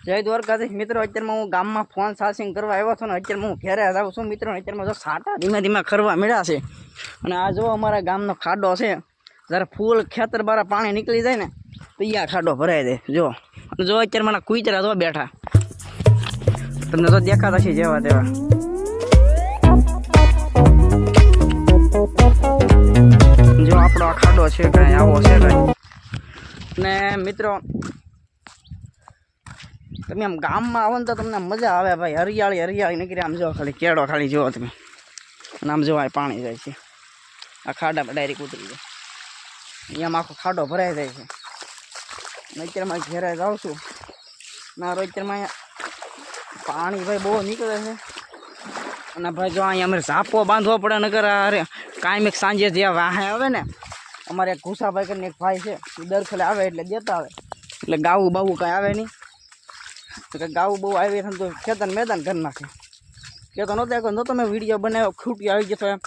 जय द्वारकाधीश मित्रों। अत्यार में हूँ गाम में फोन चार्जिंग करवा आव्यो छो ने अत्यार में हूँ घरे जाऊँ छुं मित्रों। अत्यार में जो साटा धीमे धीमे खरवा मळ्या छे अने आ जो अमारा गामनो खाडो छे जरा फूल खेतर बारा पाणी निकली जाए ने तो आ खाडो भराई दे। जो जो अत्यार मारा कूतरा जो बैठा तमने जो देखाता छे जेवा तेवा। जो आपणो आ खाडो छे कांई आवो छे कांई ने मित्रों तमे आम गाम में आवो तो तमने मजा आवे भाई। हरियाળી हरियाળી નીકળી आम जो खाली केड़ो खाली जो तमे અને આમ જો આ પાણી જાય છે આ ખાડામાં ડાયરેક્ટ ઉતરી જાય અહીંયા આખો ખાડો ભરાઈ જાય છે। અત્યારમાં ઘેરે જાઉં છું મારો અત્યારમાં પાણી ભાઈ બહુ નીકળે છે અને ભાઈ જો અહીંયા અમારે ઝાપો બાંધવો પડે નકર અરે કાંઈ સાંજે જે વાહે આવે ને અમારે એક ઘુસાભાઈ કરીને એક ભાઈ છે એ દરખલે આવે એટલે દેતા આવે એટલે ગાવું બાવું કાંઈ આવે નહીં તો કે ગાવું બહુ આવી તો ખેતર મેદાન કરી નાખે કે તો નહોતો તમે વિડીયો બનાવ્યો ખૂટી આવી ગયો તો એમ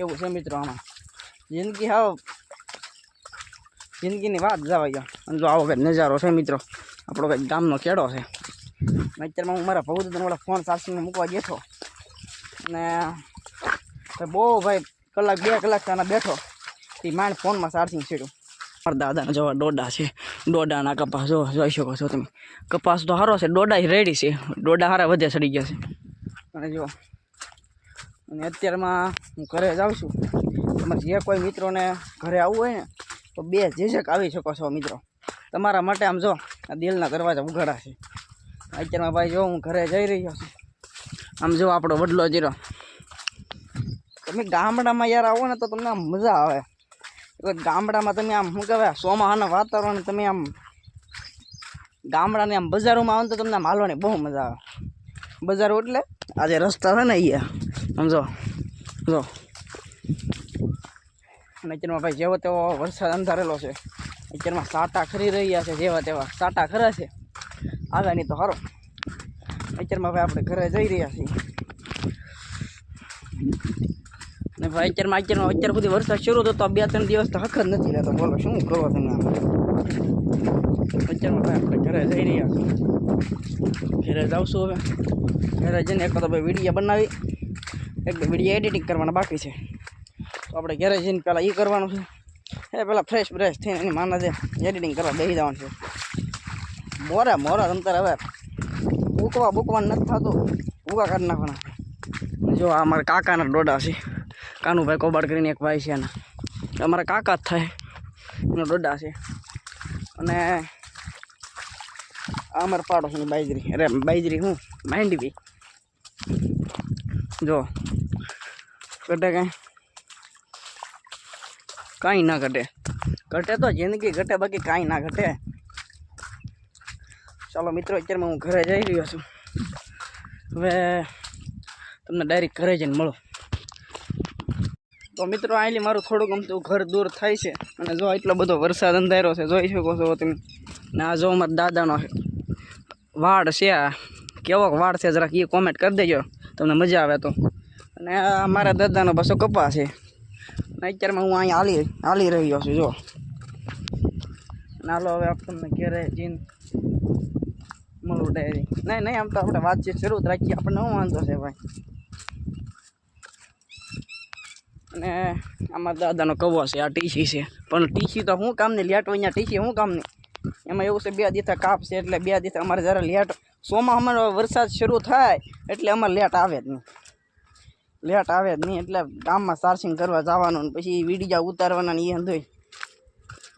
એવું છે મિત્રો। આમાં જિંદગી હાવ જિંદગીની વાત જવા ગયો અને જો આવો કંઈક નજારો છે મિત્રો આપણો કંઈક ગામનો કેળો છે। અત્યારમાં હું મારા ભૌદનવાળા ફોન ચાર્જિંગમાં મૂકવા ગયો ને બહુ ભાઈ કલાક 2 કલાક ત્યાં બેઠો એ માંડ ફોનમાં ચાર્જિંગ છેડ્યું। મારા દાદાના જેવા ડોડા છે ડોડાના કપાસ જો જોઈ શકો છો તમે કપાસ તો સારો છે ડોડા રેડી છે ડોડા સારા વધે ચડી ગયા છે અને જો અને અત્યારમાં હું ઘરે જાઉં છું તમારે જે કોઈ મિત્રોને ઘરે આવવું હોય ને તો બે ઝીઝક આવી શકો છો મિત્રો તમારા માટે। આમ જો આ દિલના દરવાજા ઉઘાડા છે અત્યારમાં ભાઈ જો હું ઘરે જઈ રહ્યો છું આમ જો આપણો વડલો જીરો તમે ગામડામાં યાર આવો ને તો તમને આમ મજા આવે। ગામડામાં તમે આમ શું કહેવાય ચોમાસાના વાતાવરણ તમે આમ ગામડાને આમ બજારોમાં આવો તો તમને આમ હાલવાની બહુ મજા આવે। બજારો એટલે આ જે રસ્તા છે ને અહીંયા સમજો જો અને અત્યારમાં ભાઈ જેવો તેવો વરસાદ અંધારેલો છે અત્યારમાં સાટા ખરી રહ્યા છે જેવા તેવા સાટા ખરા છે આવે નહીં તો સારો। અત્યારમાં ભાઈ આપણે ઘરે જઈ રહ્યા છીએ ને ભાઈ અત્યાર સુધી વરસાદ શરૂ થતો 2-3 દિવસ તો હક જ નથી રહેતો। બોલો શું કરો તમે આમ? અત્યારમાં ભાઈ આપણે ઘરે જઈ રહ્યા છીએ ઘરે જાવશું હવે ઘરે જઈને એક તો ભાઈ વિડીયો બનાવી એક વિડીયો એડિટિંગ કરવાના બાકી છે તો આપણે ઘરે જઈને પહેલાં એ કરવાનું છે એ પહેલાં ફ્રેશ થઈને એની માના જે એડિટિંગ કરવા બેસી જવાનું છે। મોરા તમતાર હવે બૂકવાનું નથી થતું ભૂકા કાઢી નાખવાના। જો આ અમારા કાકાના ડોડા છે કાનુભાઈ કોબાડ કરીને એક ભાઈ છે એના અમારા કાકા જ થાય એનો ડોડા છે અને આ અમારા પાડોશીની બાજરી અરે બાજરી હું માંડવી જો ઘટે કાંઈ ના ઘટે તો જિંદગી ઘટે બાકી કાંઈ ના ઘટે। ચાલો મિત્રો અત્યારમાં હું ઘરે જઈ રહ્યો છું હવે તમને ડાયરેક્ટ ઘરે જઈને મળો। તો મિત્રો આટલી મારું થોડુંક ગમતું ઘર દૂર થાય છે અને જો એટલો બધો વરસાદ અંધાર્યો છે જોઈ શકો છો તમે ને આ જો મારા દાદાનો વાડ છે આ કેવો વાડ છે જરાક એ કોમેન્ટ કરી દેજો તમને મજા આવે તો। અને આ મારા દાદાનો પાછો કપા છે અને અત્યારમાં હું અહીંયા હાલી રહ્યો છું જો નાલો હવે તમને ઘરે જઈને મળું ડાયરી નહીં આમ તો આપણે વાતચીત શરૂ જ રાખીએ આપણને શું વાંધો છે ભાઈ। અને આમાં દાદાનો કવો છે આ ટીસી છે પણ ટીસી તો શું કામની લેટ હોય અહીંયા ટીસી શું કામની એમાં એવું છે 2 દિવસ કાપ છે એટલે 2 દિવસ અમારે જ્યારે લેટ અમારો વરસાદ શરૂ થાય એટલે અમારે લેટ આવે જ નહીં એટલે ગામમાં ચાર્જિંગ કરવા જવાનું પછી વિડીયો ઉતારવાના ને એ અંધોય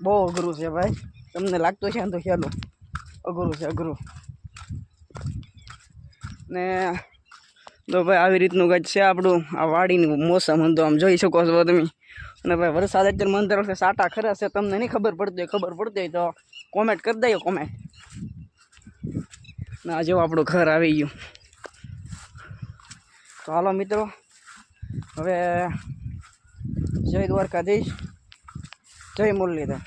બહુ અઘરું છે ભાઈ તમને લાગતું છે તો ખ્યાલો અઘરું ને તો ભાઈ આવી રીતનું કંઈક છે આપણું આ વાડીનું મોસમ તો આમ જોઈ શકો છો તમે। અને ભાઈ વરસાદ અત્યારે મંદર છે સાટા ખરા છે તમને નહીં ખબર પડતી હોય તો કોમેન્ટ કરી દઈએ કોમેન્ટ ને આ જેવું આપણું ઘર આવી ગયું। તો હાલો મિત્રો હવે જય દ્વારકાધીશ જય મુરલીધર।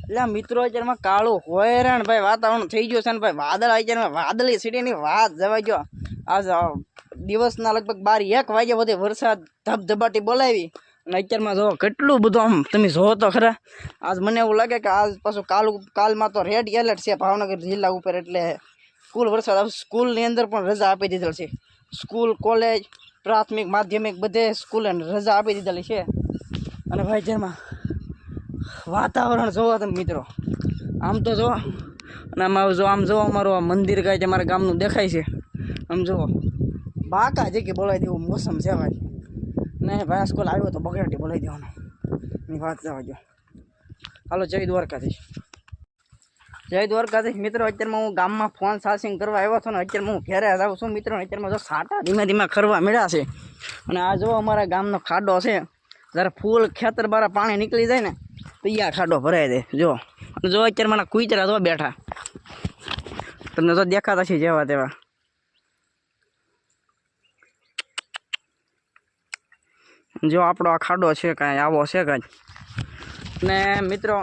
એટલે મિત્રો અત્યારમાં કાળું હોયરાણ ભાઈ વાતાવરણ થઈ ગયું છે ને ભાઈ વાદળ અત્યારમાં વાદળી સીડીની વાત જવા ગયો આજ દિવસના લગભગ 12-1 વાગ્યા સુધી વરસાદ ધબધબાટી બોલાવી અને અત્યારમાં જો કેટલું બધું આમ તમે જોવો તો ખરા. આજ મને એવું લાગે કે આજ પાછું કાલમાં તો રેડ એલર્ટ છે ભાવનગર જિલ્લા ઉપર, એટલે ફૂલ વરસાદ આવશે. સ્કૂલની અંદર પણ રજા આપી દીધેલ છે. સ્કૂલ, કોલેજ, પ્રાથમિક, માધ્યમિક બધે સ્કૂલે રજા આપી દીધેલી છે. અને ભાઈ જેમાં વાતાવરણ જોવો તમે મિત્રો, આમ તો જો. અને આમ જો અમારું આ મંદિર કાંઈ છે અમારા ગામનું દેખાય છે. આમ જુઓ બાકા જે કે બોલાવી દેવું મોસમ છે ભાઈ. ને ભાઈ સ્કૂલ આવ્યો તો બગડાટી બોલાવી દેવાનો એની વાત જવા જો. હાલો જય દ્વારકાધીશ. જય દ્વારકાધીશ મિત્રો. અત્યારમાં હું ગામમાં ફોન ચાર્જિંગ કરવા આવ્યો હતો ને અત્યારમાં હું ઘેરે જાઉં છું મિત્રો. અત્યારમાં જો સાટા ધીમે ધીમે ખરવા મળ્યા છે. અને આ જો અમારા ગામનો ખાડો છે, જ્યારે ફૂલ ખેતર બારા પાણી નીકળી જાય ને તો આ ખાડો ભરાઈ દે જો. અને જો અત્યારે મારા કુતરા જો બેઠા, તમને તો દેખાતા છે જેવા તેવા. જો આપણો આ ખાડો છે કાંઈ આવો છે કાંઈ. ને મિત્રો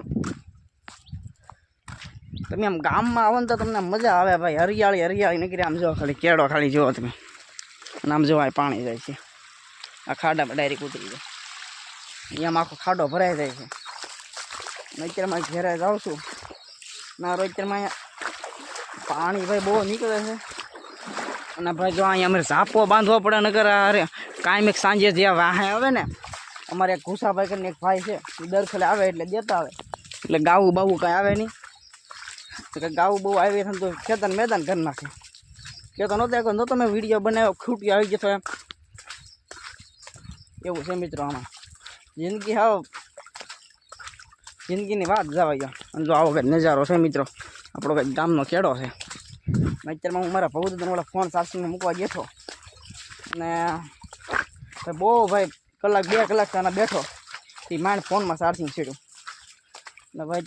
તમે આમ ગામમાં આવો ને તો તમને મજા આવે ભાઈ. હરિયાળી નીકળી આમ જો ખાલી કેળો ખાલી જુઓ તમે. અને આમ જો આ પાણી જાય છે આ ખાડામાં ડાયરેક્ટ ઉતરી જાય. અહીંયામાં આખો ખાડો ભરાઈ જાય છે. અને અત્યારમાં ઘેરે જાઉં છું ના અત્યારમાં અહીંયા પાણી ભાઈ બહુ નીકળે છે. અને ભાઈ જો અહીંયા અમારે ઝાપો બાંધવો પડે નકર અરે કાંઈ સાંજે જે વાહે આવે ને, અમારે એક ઘુસાભાઈ કરીને એક ભાઈ છે, એ દર ખેલે આવે એટલે દેતા આવે. એટલે ગાવું બાવું કાંઈ આવે નહીં. તો કે ગાવું બહુ આવી તો ખેતર મેદાન કરી નાખે. કહેતો નહોતો મેં વિડીયો બનાવ્યો ખૂટી આવી ગયો એમ. એવું છે મિત્રો આમાં જિંદગી હાવ જિંદગીની વાત જવા ગયો. અને જો આવો કંઈક નજારો છે મિત્રો, આપણો કંઈક ગામનો ખેડો છે. અત્યારમાં હું મારા ભગવતીને ફોન ચાર્જિંગમાં મૂકવા ગયો હતો અને બહુ ભાઈ કલાક 2 કલાક ત્યાં બેઠો એ માંડ ફોનમાં ચાર્જિંગ છેડ્યું. ને ભાઈ